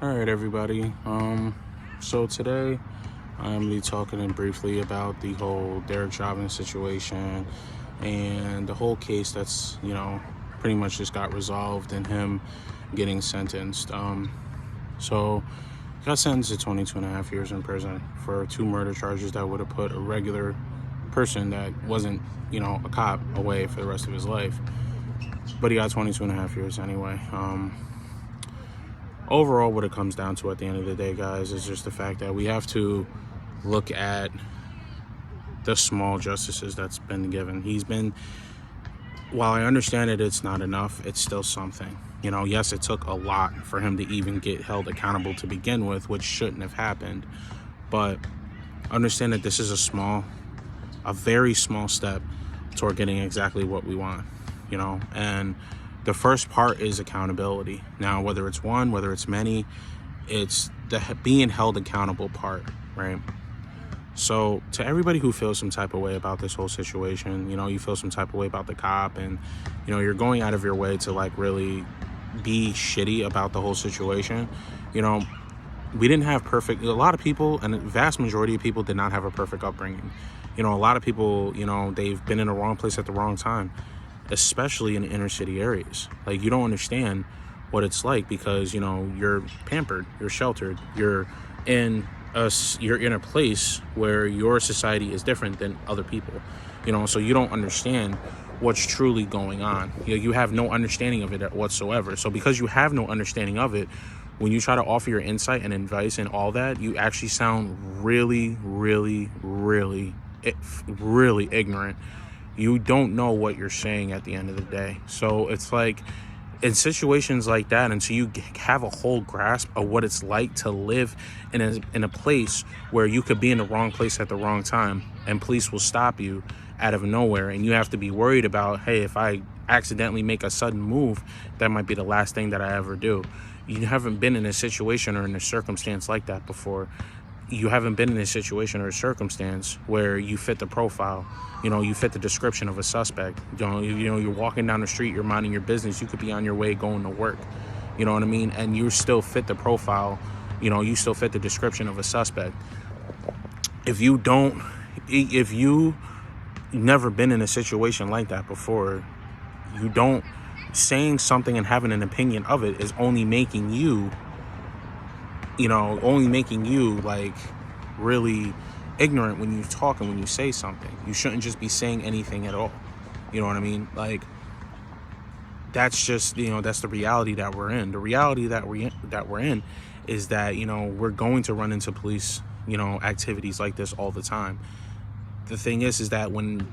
All right, everybody. So today I'm going to be talking briefly about the whole Derek Chauvin situation and the whole case that's, pretty much just got resolved and him getting sentenced. So he got sentenced to 22 and a half years in prison for 2 murder charges that would have put a regular person that wasn't, a cop away for the rest of his life. But he got 22 and a half years anyway. Overall, what it comes down to at the end of the day, guys, is just the fact that we have to look at the small justices that's been given. While I understand it, it's not enough, it's still something. Yes, it took a lot for him to even get held accountable to begin with, which shouldn't have happened. But understand that this is a very small step toward getting exactly what we want, and the first part is accountability. Now, whether it's one, whether it's many, it's the being held accountable part, right? So to everybody who feels some type of way about this whole situation, you feel some type of way about the cop, and, you're going out of your way to really be shitty about the whole situation. We didn't have a lot of people, and the vast majority of people did not have a perfect upbringing. A lot of people, they've been in the wrong place at the wrong time, especially in inner city areas. You don't understand what it's like because, you're pampered, you're sheltered, you're in a place where your society is different than other people, so you don't understand what's truly going on. You have no understanding of it whatsoever. So because you have no understanding of it, when you try to offer your insight and advice and all that, you actually sound really, really, really, really ignorant. You don't know what you're saying at the end of the day. So it's in situations like that, until you have a whole grasp of what it's like to live in a place where you could be in the wrong place at the wrong time and police will stop you out of nowhere, and you have to be worried about, hey, if I accidentally make a sudden move, that might be the last thing that I ever do. You haven't been in a situation or in a circumstance like that before. You haven't been in a situation or a circumstance where you fit the profile, you fit the description of a suspect. You're walking down the street, you're minding your business, you could be on your way going to work, you know what I mean? And you still fit the profile, you still fit the description of a suspect. If you never been in a situation like that before, saying something and having an opinion of it is only making you really ignorant when you talk and when you say something. You shouldn't just be saying anything at all. You know what I mean? That's just, that's the reality that we're in. The reality that we're in is that, we're going to run into police, activities like this all the time. The thing is that when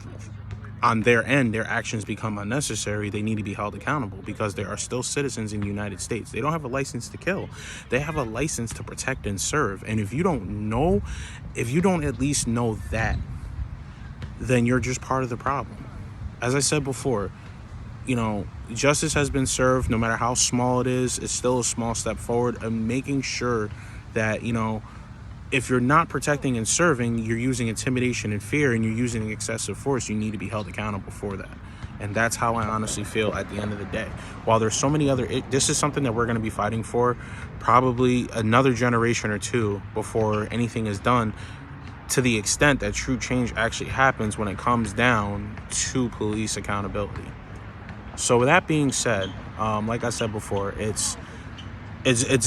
on their end, their actions become unnecessary, they need to be held accountable because they are still citizens in the United States. They don't have a license to kill. They have a license to protect and serve. And if you don't at least know that, then you're just part of the problem. As I said before, justice has been served. No matter how small it is, it's still a small step forward. And making sure that, if you're not protecting and serving, you're using intimidation and fear, and you're using excessive force, you need to be held accountable for that. And that's how I honestly feel at the end of the day. While there's so many this is something that we're going to be fighting for probably another generation or two before anything is done, to the extent that true change actually happens when it comes down to police accountability. So with that being said, like I said before, it's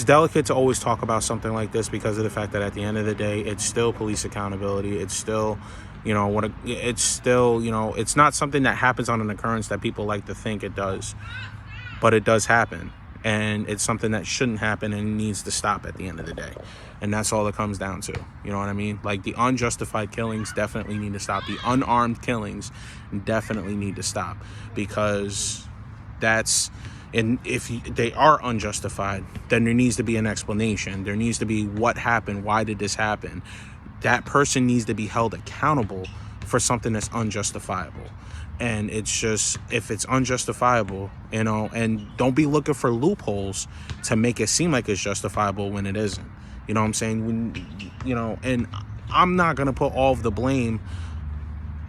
delicate to always talk about something like this because of the fact that at the end of the day, it's still police accountability. It's still, it's not something that happens on an occurrence that people like to think it does, but it does happen. And it's something that shouldn't happen and needs to stop at the end of the day. And that's all it comes down to. You know what I mean? The unjustified killings definitely need to stop. The unarmed killings definitely need to stop because and if they are unjustified, then there needs to be an explanation. There needs to be what happened. Why did this happen? That person needs to be held accountable for something that's unjustifiable. And it's just, if it's unjustifiable, and don't be looking for loopholes to make it seem like it's justifiable when it isn't. You know what I'm saying? And I'm not going to put all of the blame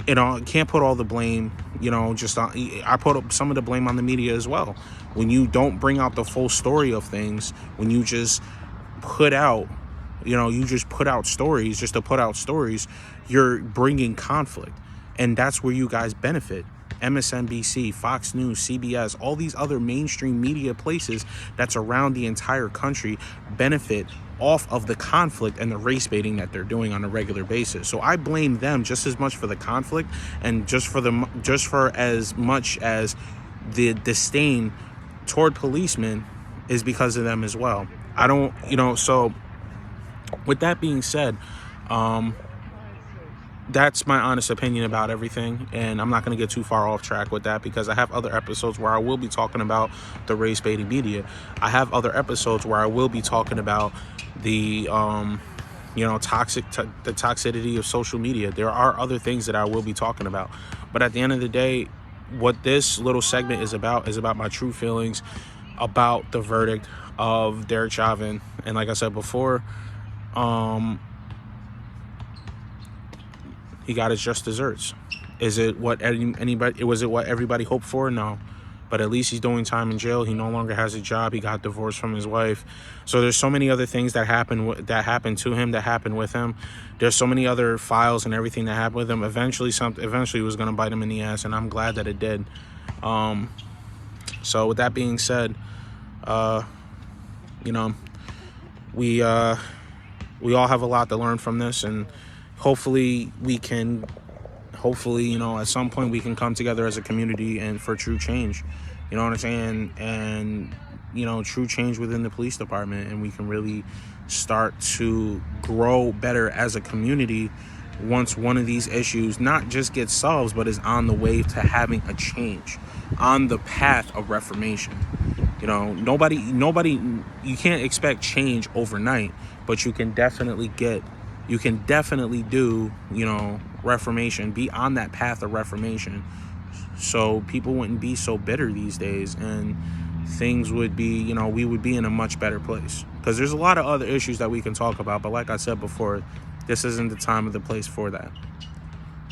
can't put all the blame, just on, I put up some of the blame on the media as well. When you don't bring out the full story of things, when you just put out, you just put out stories just to put out stories, you're bringing conflict. And that's where you guys benefit. MSNBC, Fox News, CBS, all these other mainstream media places that's around the entire country benefit off of the conflict and the race baiting that they're doing on a regular basis. So I blame them just as much for the conflict, and just for as much as the disdain toward policemen is because of them as well. I don't, so with that being said, that's my honest opinion about everything, and I'm not going to get too far off track with that, because I have other episodes where I will be talking about the race baiting media. I have other episodes where I will be talking about the the toxicity of social media. There are other things that I will be talking about, but at the end of the day, what this little segment is about my true feelings about the verdict of Derek Chauvin. And like I said before, he got his just desserts. Is it what everybody hoped for? No. But at least he's doing time in jail. He no longer has a job. He got divorced from his wife. So there's so many other things that happened to him, that happened with him. There's so many other files and everything that happened with him. Eventually it was going to bite him in the ass, and I'm glad that it did. So with that being said, we all have a lot to learn from this, and hopefully, at some point we can come together as a community and for true change, you know what I'm saying? And, true change within the police department, and we can really start to grow better as a community once one of these issues not just gets solved, but is on the way to having a change, on the path of reformation. Nobody, you can't expect change overnight, but you can definitely do, reformation, be on that path of reformation, so people wouldn't be so bitter these days, and things would be, we would be in a much better place. Because there's a lot of other issues that we can talk about, but like I said before, this isn't the time or the place for that.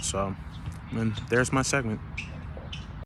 So, and there's my segment.